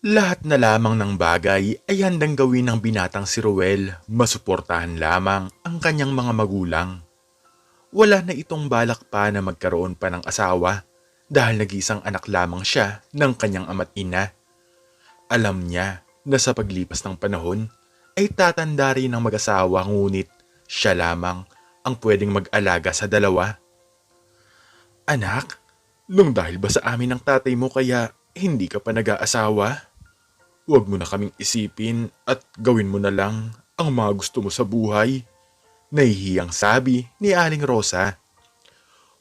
Lahat na lamang ng bagay ay handang gawin ng binatang si Ruel, masuportahan lamang ang kanyang mga magulang. Wala na itong balak pa na magkaroon pa ng asawa dahil nag-iisang anak lamang siya ng kanyang ama't ina. Alam niya na sa paglipas ng panahon ay tatanda rin ang mag-asawa ngunit siya lamang ang pwedeng mag-alaga sa dalawa. Anak, nung dahil ba sa amin ng tatay mo kaya hindi ka pa nag-aasawa? Huwag mo na kaming isipin at gawin mo na lang ang mga gusto mo sa buhay. Nahihiyang sabi ni Aling Rosa.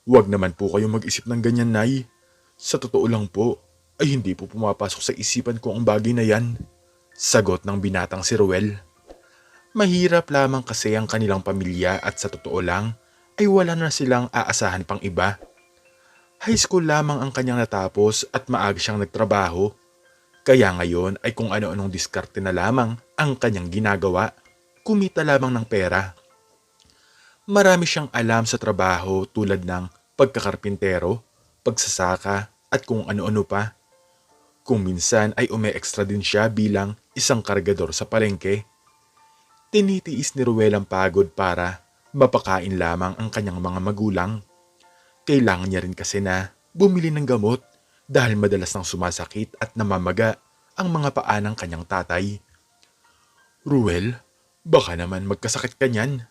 Huwag naman po kayong mag-isip ng ganyan, Nay. Sa totoo lang po, ay hindi po pumapasok sa isipan ko ang bagay na yan. Sagot ng binatang si Ruel. Mahirap lamang kasi ang kanilang pamilya at sa totoo lang ay wala na silang aasahan pang iba. High school lamang ang kanyang natapos at maaga siyang nagtrabaho. Kaya ngayon ay kung ano-anong diskarte na lamang ang kanyang ginagawa. Kumita lamang ng pera. Marami siyang alam sa trabaho tulad ng pagkakarpintero, pagsasaka at kung ano-ano pa. Kung minsan ay ume-extra din siya bilang isang kargador sa palengke. Tinitiis ni Ruel ang pagod para mapakain lamang ang kanyang mga magulang. Kailangan niya rin kasi na bumili ng gamot dahil madalas nang sumasakit at namamaga ang mga paa ng kanyang tatay. Ruel, baka naman magkasakit ka niyan.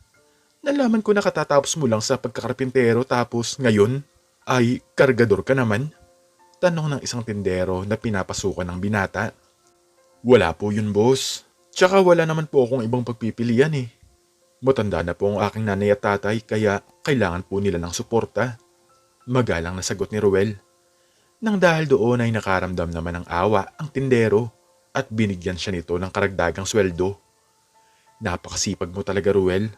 Nalaman ko na katatapos mo lang sa pagkakarpintero tapos ngayon ay kargador ka naman. Tanong ng isang tindero na pinapasukan ng binata. Wala po yun, boss. Tsaka wala naman po akong ibang pagpipilian eh. Matanda na po ang aking nanay at tatay kaya kailangan po nila ng suporta. Magalang na sagot ni Ruel. Nang dahil doon ay nakaramdam naman ng awa ang tindero at binigyan siya nito ng karagdagang sweldo. Napakasipag mo talaga, Ruel.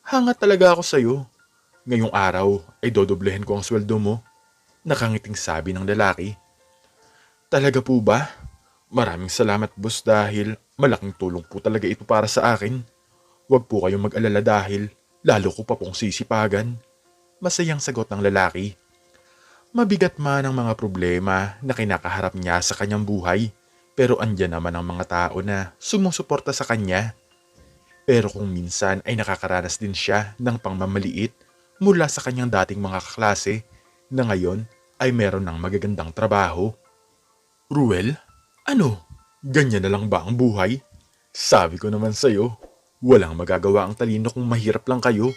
Hangat talaga ako sa'yo. Ngayong araw ay dodoblehin ko ang sweldo mo. Nakangiting sabi ng lalaki. Talaga po ba? Maraming salamat, boss, dahil malaking tulong po talaga ito para sa akin. Huwag po kayong mag-alala dahil lalo ko pa pong sisipagan. Masayang sagot ng lalaki. Mabigat man ang mga problema na kinakaharap niya sa kanyang buhay, pero andyan naman ang mga tao na sumusuporta sa kanya. Pero kung minsan ay nakakaranas din siya ng pangmamaliit mula sa kanyang dating mga kaklase na ngayon ay meron ng magagandang trabaho. Ruel, ano? Ganyan na lang ba ang buhay? Sabi ko naman sa'yo, walang magagawa ang talino kung mahirap lang kayo.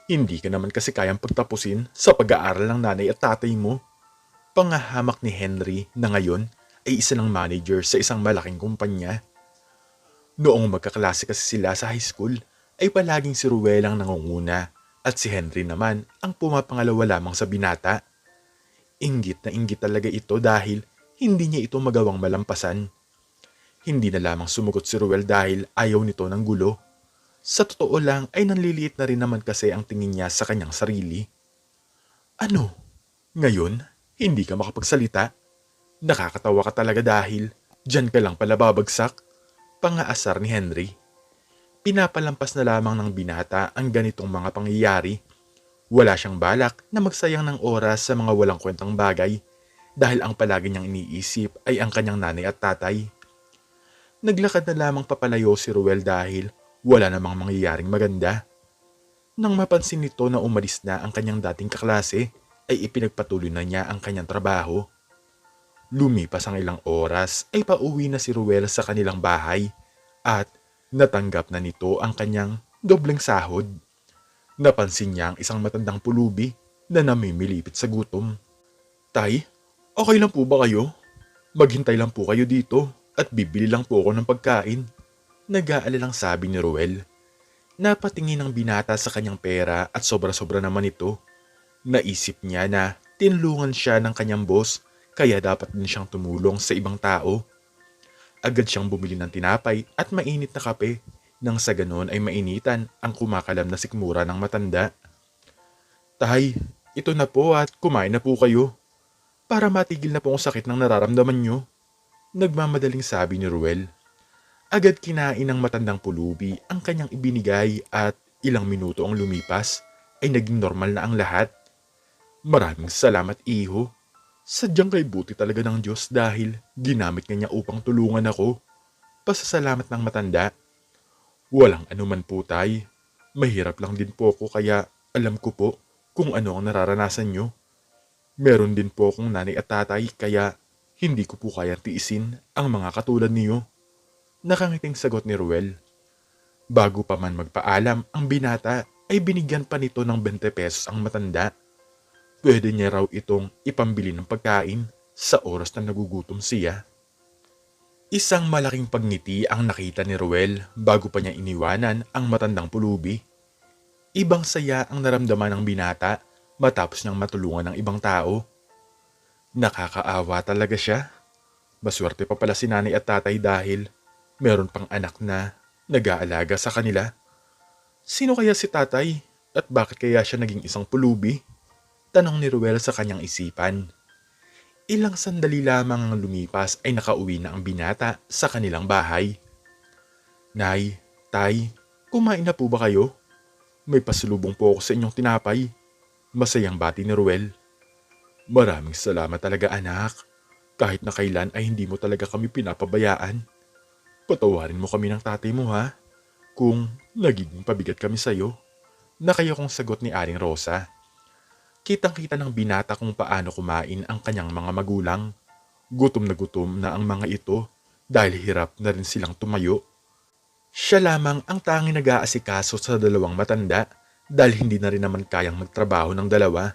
Hindi ka naman kasi kayang pagtapusin sa pag-aaral ng nanay at tatay mo. Pangahamak ni Henry na ngayon ay isa ng manager sa isang malaking kumpanya. Noong magkaklase kasi sila sa high school, ay palaging si Ruel ang nangunguna at si Henry naman ang pumapangalawa lamang sa binata. Inggit na inggit talaga ito dahil hindi niya ito magawang malampasan. Hindi na lamang sumugot si Ruel dahil ayaw nito ng gulo. Sa totoo lang ay nanliliit na rin naman kasi ang tingin niya sa kanyang sarili. Ano? Ngayon, hindi ka makapagsalita? Nakakatawa ka talaga dahil dyan ka lang pala babagsak. Pangaasar ni Henry. Pinapalampas na lamang ng binata ang ganitong mga pangyayari. Wala siyang balak na magsayang ng oras sa mga walang kwentang bagay dahil ang palagi niyang iniisip ay ang kanyang nanay at tatay. Naglakad na lamang papalayo si Ruel dahil wala namang mangyayaring maganda. Nang mapansin nito na umalis na ang kanyang dating kaklase, ay ipinagpatuloy na niya ang kanyang trabaho. Lumipas ang ilang oras ay pauwi na si Ruel sa kanilang bahay at natanggap na nito ang kanyang dobleng sahod. Napansin niya ang isang matandang pulubi na namimilipit sa gutom. Tay, okay lang po ba kayo? Maghintay lang po kayo dito at bibili lang po ako ng pagkain. Nag-aalalang sabi ni Ruel. Napatingin ang binata sa kanyang pera at sobra-sobra naman ito. Naisip niya na tinulungan siya ng kanyang boss kaya dapat din siyang tumulong sa ibang tao. Agad siyang bumili ng tinapay at mainit na kape nang sa ganon ay mainitan ang kumakalam na sikmura ng matanda. Tay, ito na po at kumain na po kayo para matigil na po ang sakit ng nararamdaman nyo. Nagmamadaling sabi ni Ruel. Agad kinain ng matandang pulubi ang kanyang ibinigay at ilang minuto ang lumipas ay naging normal na ang lahat. Maraming salamat, iho. Sadyang kay buti talaga ng Diyos dahil ginamit niya upang tulungan ako. Pasasalamat ng matanda. Walang anuman po tay. Mahirap lang din po ako kaya alam ko po kung ano ang nararanasan nyo. Meron din po akong nanay at tatay kaya hindi ko po kayang tiisin ang mga katulad niyo. Nakangiting sagot ni Ruel. Bago pa man magpaalam ang binata ay binigyan pa nito ng 20 pesos ang matanda. Pwede niya raw itong ipambili ng pagkain sa oras na nagugutom siya. Isang malaking pagngiti ang nakita ni Ruel bago pa niya iniwanan ang matandang pulubi. Ibang saya ang naramdaman ng binata matapos niyang matulungan ng ibang tao. Nakakaawa talaga siya. Maswerte pa pala si nanay at tatay dahil meron pang anak na nag-aalaga sa kanila. Sino kaya si tatay at bakit kaya siya naging isang pulubi? Tanong ni Ruel sa kanyang isipan. Ilang sandali lamang ang lumipas ay nakauwi na ang binata sa kanilang bahay. Nay, tay, kumain na po ba kayo? May pasalubong po ako sa inyong tinapay. Masayang bati ni Ruel. Maraming salamat talaga anak. Kahit na kailan ay hindi mo talaga kami pinapabayaan. Patawarin mo kami ng tatay mo ha. Kung nagiging pabigat kami sa'yo. Nakayakong sagot ni Aling Rosa. Kitang-kita ng binata kung paano kumain ang kanyang mga magulang. Gutom na ang mga ito dahil hirap na rin silang tumayo. Siya lamang ang tanging nag-aasikaso sa dalawang matanda dahil hindi na rin naman kayang magtrabaho ng dalawa.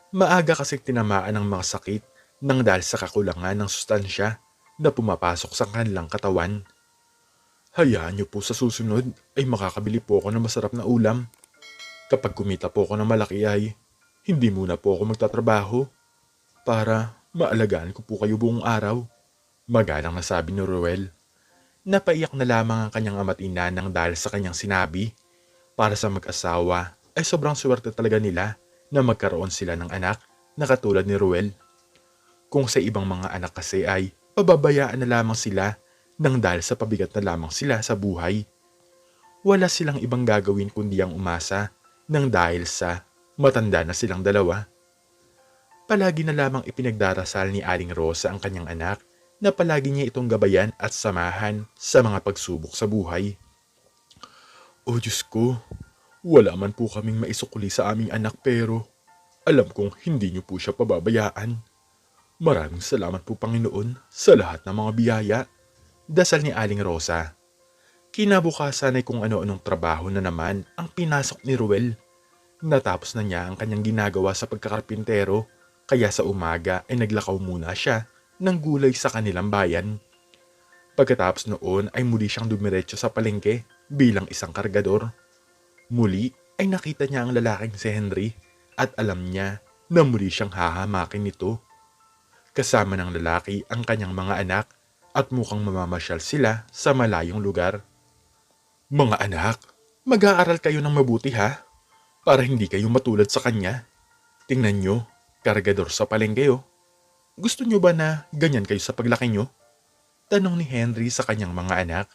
Maaga kasi tinamaan ng mga sakit nang dahil sa kakulangan ng sustansya na pumapasok sa kanilang katawan. Hayaan niyo po sa susunod ay makakabili po ako ng masarap na ulam. Kapag kumita po ako ng malaki ay hindi muna po ako magtatrabaho para maalagaan ko po kayo buong araw. Magalang nasabi ni Ruel. Napaiyak na lamang ang kanyang ama't ina nang dahil sa kanyang sinabi. Para sa mag-asawa ay sobrang swerte talaga nila na magkaroon sila ng anak na katulad ni Ruel. Kung sa ibang mga anak kasi ay pababayaan na lamang sila nang dahil sa pabigat na lamang sila sa buhay. Wala silang ibang gagawin kundi ang umasa nang dahil sa matanda na silang dalawa. Palagi na lamang ipinagdarasal ni Aling Rosa ang kanyang anak na palagi niya itong gabayan at samahan sa mga pagsubok sa buhay. O Diyos ko, wala man po kaming maisukuli sa aming anak pero alam kong hindi niyo po siya pababayaan. Maraming salamat po Panginoon sa lahat ng mga biyaya. Dasal ni Aling Rosa. Kinabukasan ay kung ano-anong trabaho na naman ang pinasok ni Ruel. Natapos na niya ang kanyang ginagawa sa pagkakarpintero kaya sa umaga ay naglakaw muna siya ng gulay sa kanilang bayan. Pagkatapos noon ay muli siyang dumiretso sa palengke bilang isang kargador. Muli ay nakita niya ang lalaking si Henry at alam niya na muli siyang hahamakin nito. Kasama ng lalaki ang kanyang mga anak at mukhang mamamasyal sila sa malayong lugar. Mga anak, mag-aaral kayo ng mabuti ha? Para hindi kayo matulad sa kanya. Tingnan nyo, kargador sa palengke oh. Gusto nyo ba na ganyan kayo sa paglaki nyo? Tanong ni Henry sa kanyang mga anak.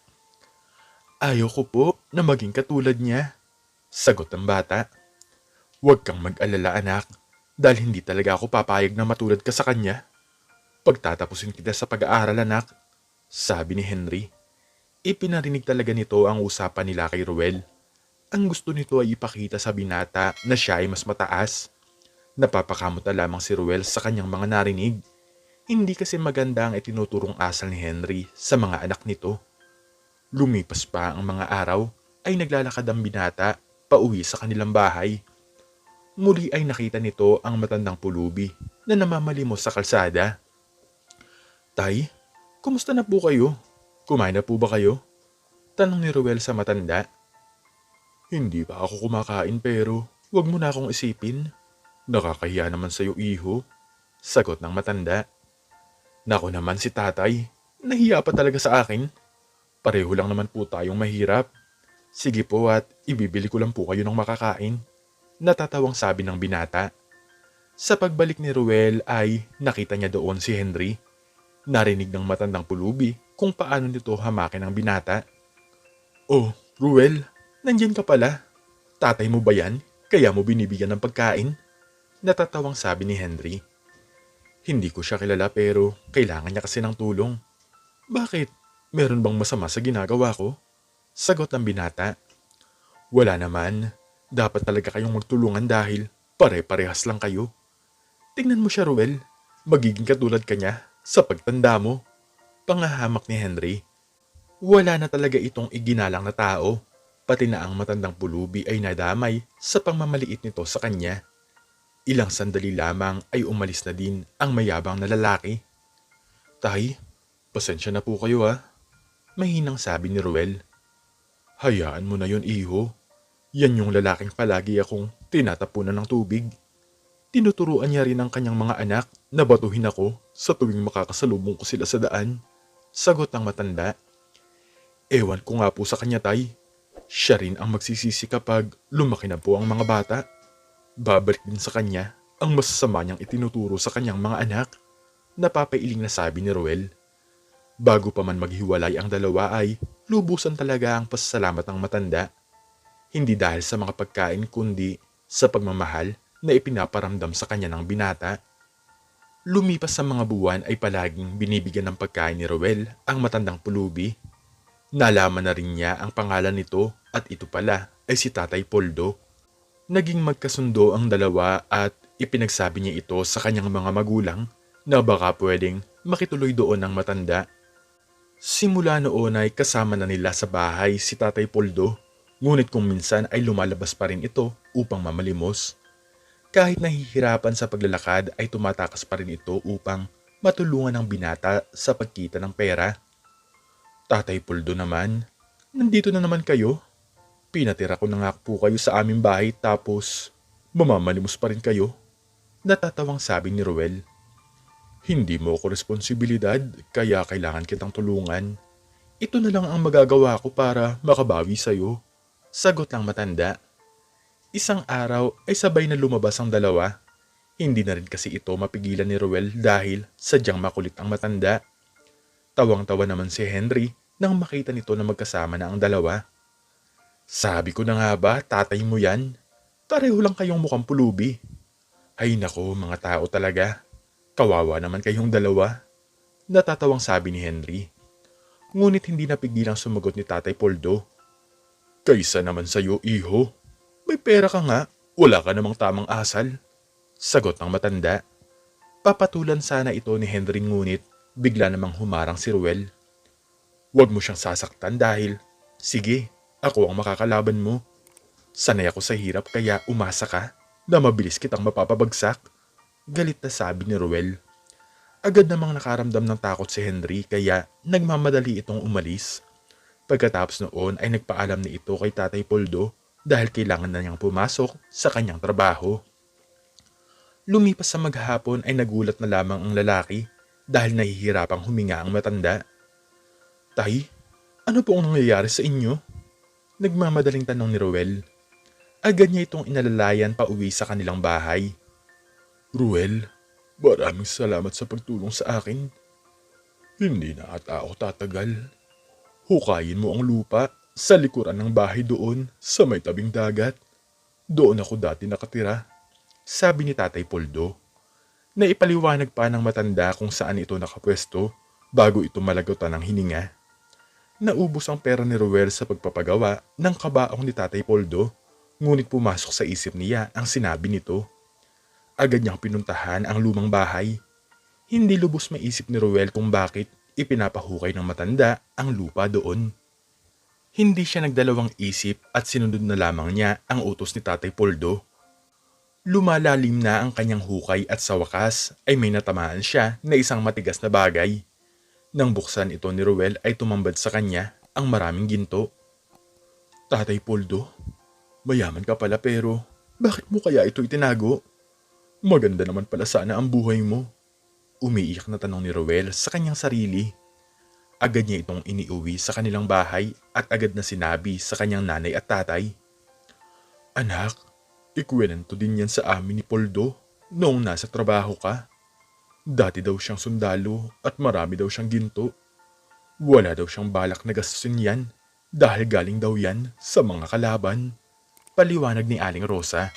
Ayaw ko po na maging katulad niya. Sagot ng bata. Huwag kang mag-alala anak, dahil hindi talaga ako papayag na matulad ka sa kanya. Pagtatapusin kita sa pag-aaral anak, sabi ni Henry. Ipinarinig talaga nito ang usapan nila kay Ruel. Ang gusto nito ay ipakita sa binata na siya ay mas mataas. Napapakamot na lamang si Ruel sa kanyang mga narinig. Hindi kasi maganda ang itinuturong asal ni Henry sa mga anak nito. Lumipas pa ang mga araw ay naglalakad ang binata pauwi sa kanilang bahay. Muli ay nakita nito ang matandang pulubi na namamalimos sa kalsada. Tay, kumusta na po kayo? Kumain na po ba kayo? Tanong ni Ruel sa matanda. Hindi pa ako kumakain pero wag mo na akong isipin. Nakakahiya naman sa'yo iho. Sagot ng matanda. Nako naman si tatay, nahiya pa talaga sa akin. Pareho lang naman po tayong mahirap. Sige po at ibibili ko lang po kayo ng makakain. Natatawang sabi ng binata. Sa pagbalik ni Ruel ay nakita niya doon si Henry. Narinig ng matandang pulubi kung paano nito hamakin ang binata. Oh, Ruel, nandiyan ka pala. Tatay mo ba yan? Kaya mo binibigyan ng pagkain? Natatawang sabi ni Henry. Hindi ko siya kilala pero kailangan niya kasi ng tulong. Bakit? Meron bang masama sa ginagawa ko? Sagot ng binata. Wala naman. Dapat talaga kayong magtulungan dahil pare-parehas lang kayo. Tingnan mo siya, Ruel. Magiging katulad ka niya sa pagtanda mo. Pangahamak ni Henry. Wala na talaga itong iginalang na tao. Pati na ang matandang pulubi ay nadamay sa pangmamaliit nito sa kanya. Ilang sandali lamang ay umalis na din ang mayabang na lalaki. Tay, pasensya na po kayo ha. Mahinang sabi ni Ruel. Hayaan mo na yon, iho. Yan yung lalaking palagi akong tinatapunan ng tubig. Tinuturuan niya rin ang kanyang mga anak na batuhin ako sa tuwing makakasalubong ko sila sa daan. Sagot ng matanda. Ewan ko nga po sa kanya, tay. Siya rin ang magsisisi kapag lumaki na po ang mga bata. Babalik din sa kanya ang masasama niyang itinuturo sa kanyang mga anak. Napapailing na sabi ni Ruel. Bago pa man maghiwalay ang dalawa ay lubusan talaga ang pasasalamat ng matanda. Hindi dahil sa mga pagkain kundi sa pagmamahal na ipinaparamdam sa kanya ng binata. Lumipas sa mga buwan ay palaging binibigyan ng pagkain ni Ruel ang matandang pulubi. Nalaman na rin niya ang pangalan nito at ito pala ay si Tatay Poldo. Naging magkasundo ang dalawa at ipinagsabi niya ito sa kanyang mga magulang na baka pwedeng makituloy doon ng matanda. Simula noon ay kasama na nila sa bahay si Tatay Poldo, ngunit kung minsan ay lumalabas pa rin ito upang mamalimos. Kahit nahihirapan sa paglalakad ay tumatakas pa rin ito upang matulungan ang binata sa pagkita ng pera. Tatay Poldo naman, nandito na naman kayo? Pinatira ko na nga po kayo sa aming bahay tapos mamamalimos pa rin kayo. Natatawang sabi ni Ruel. Hindi mo ko responsibilidad kaya kailangan kitang tulungan. Ito na lang ang magagawa ko para makabawi sa'yo. Sagot ng matanda. Isang araw ay sabay na lumabas ang dalawa. Hindi na rin kasi ito mapigilan ni Ruel dahil sadyang makulit ang matanda. Tawang-tawa naman si Henry nang makita nito na magkasama na ang dalawa. Sabi ko na nga ba, tatay mo yan? Pareho lang kayong mukhang pulubi. Ay nako, mga tao talaga. Kawawa naman kayong dalawa. Natatawang sabi ni Henry. Ngunit hindi napigilang sumagot ni Tatay Poldo. Kaysa naman sa'yo, iho. May pera ka nga, wala ka namang tamang asal. Sagot ng matanda. Papatulan sana ito ni Henry ngunit bigla namang humarang si Ruel. Huwag mo siyang sasaktan dahil, sige, ako ang makakalaban mo. Sanay ako sa hirap kaya umasa ka na mabilis kitang mapapabagsak. Galit na sabi ni Ruel. Agad namang nakaramdam ng takot si Henry kaya nagmamadali itong umalis. Pagkatapos noon ay nagpaalam na ito kay Tatay Poldo dahil kailangan na niyang pumasok sa kanyang trabaho. Lumipas sa maghapon ay nagulat na lamang ang lalaki dahil nahihirapang huminga ang matanda. Tay, ano po ang nangyayari sa inyo? Nagmamadaling tanong ni Ruel. Agad niya itong inalalayan pa uwi sa kanilang bahay. Ruel, maraming salamat sa pagtulong sa akin. Hindi na ata ako tatagal. Hukayin mo ang lupa sa likuran ng bahay doon sa may tabing dagat. Doon ako dati nakatira, sabi ni Tatay Poldo. Naipaliwanag pa ng matanda kung saan ito nakapwesto bago ito malagutan ng hininga. Naubos ang pera ni Ruel sa pagpapagawa ng kabaong ni Tatay Poldo, ngunit pumasok sa isip niya ang sinabi nito. Agad niyang pinuntahan ang lumang bahay. Hindi lubos maisip ni Ruel kung bakit ipinapahukay ng matanda ang lupa doon. Hindi siya nagdalawang isip at sinunod na lamang niya ang utos ni Tatay Poldo. Lumalalim na ang kanyang hukay at sa wakas ay may natamaan siya na isang matigas na bagay. Nang buksan ito ni Ruel ay tumambad sa kanya ang maraming ginto. Tatay Poldo, mayaman ka pala pero bakit mo kaya ito itinago? Maganda naman pala sana ang buhay mo. Umiiyak na tanong ni Ruel sa kanyang sarili. Agad niya itong iniuwi sa kanilang bahay at agad na sinabi sa kanyang nanay at tatay. Anak, ikwento din yan sa amin ni Poldo noong nasa trabaho ka. Dati daw siyang sundalo at marami daw siyang ginto. Wala daw siyang balak na gastusin yan dahil galing daw yan sa mga kalaban. Paliwanag ni Aling Rosa.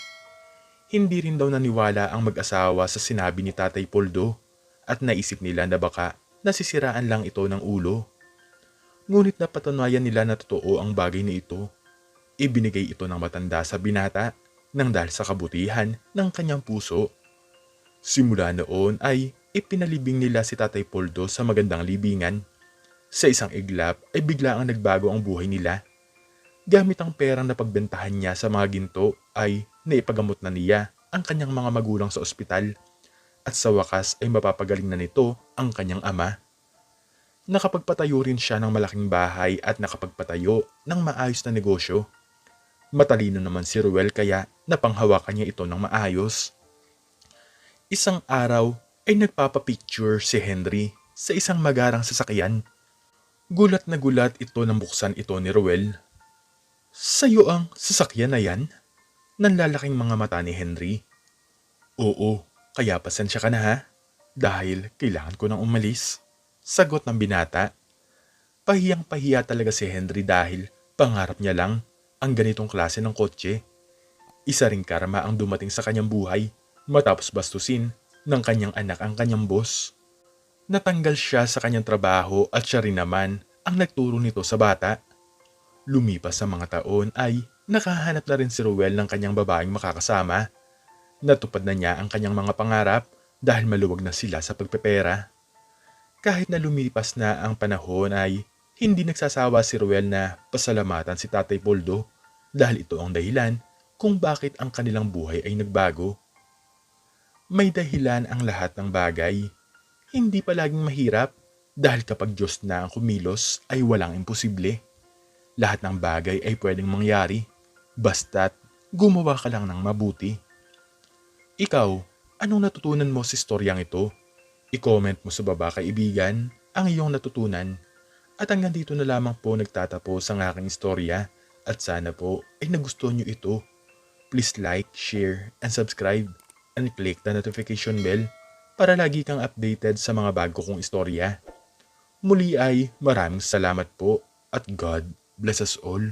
Hindi rin daw naniwala ang mag-asawa sa sinabi ni Tatay Poldo at naisip nila na baka nasisiraan lang ito ng ulo. Ngunit napatunayan nila na totoo ang bagay na ito. Ibinigay ito ng matanda sa binata nang dahil sa kabutihan ng kanyang puso. Simula noon ay ipinalibing nila si Tatay Poldo sa magandang libingan. Sa isang iglap ay bigla ang nagbago ang buhay nila. Gamit ang perang na pagbentahan niya sa mga ginto ay naipagamot na niya ang kanyang mga magulang sa ospital at sa wakas ay mapapagaling na nito ang kanyang ama. Nakapagpatayo rin siya ng malaking bahay at nakapagpatayo ng maayos na negosyo. Matalino naman si Ruel kaya napanghawakan niya ito ng maayos. Isang araw ay nagpapapicture si Henry sa isang magarang sasakyan. Gulat na gulat ito nang buksan ito ni Ruel. "Sa'yo ang sasakyan na yan?" Nanlalaking mga mata ni Henry. "Oo, kaya pasensya ka na ha, dahil kailangan ko nang umalis," sagot ng binata. Pahiyang-pahiya talaga si Henry dahil pangarap niya lang ang ganitong klase ng kotse. Isa ring karma ang dumating sa kanyang buhay matapos bastusin ng kanyang anak ang kanyang boss. Natanggal siya sa kanyang trabaho at siya rin naman ang nagturo nito sa bata. Lumipas sa mga taon ay nakahanap na rin si Ruel ng kanyang babaeng makakasama. Natupad na niya ang kanyang mga pangarap dahil maluwag na sila sa pagpepera. Kahit na lumipas na ang panahon ay hindi nagsasawa si Ruel na pasalamatan si Tatay Poldo dahil ito ang dahilan kung bakit ang kanilang buhay ay nagbago. May dahilan ang lahat ng bagay. Hindi palaging mahirap dahil kapag Diyos na ang kumilos ay walang imposible. Lahat ng bagay ay pwedeng mangyari basta't gumawa ka lang ng mabuti. Ikaw, anong natutunan mo sa istoryang ito? I-comment mo sa baba kaibigan ang iyong natutunan. At hanggang dito na lamang po nagtatapos ang aking istorya at sana po ay nagustuhan nyo ito. Please like, share, and subscribe and click the notification bell para lagi kang updated sa mga bago kong istorya. Muli ay maraming salamat po at God bless us all.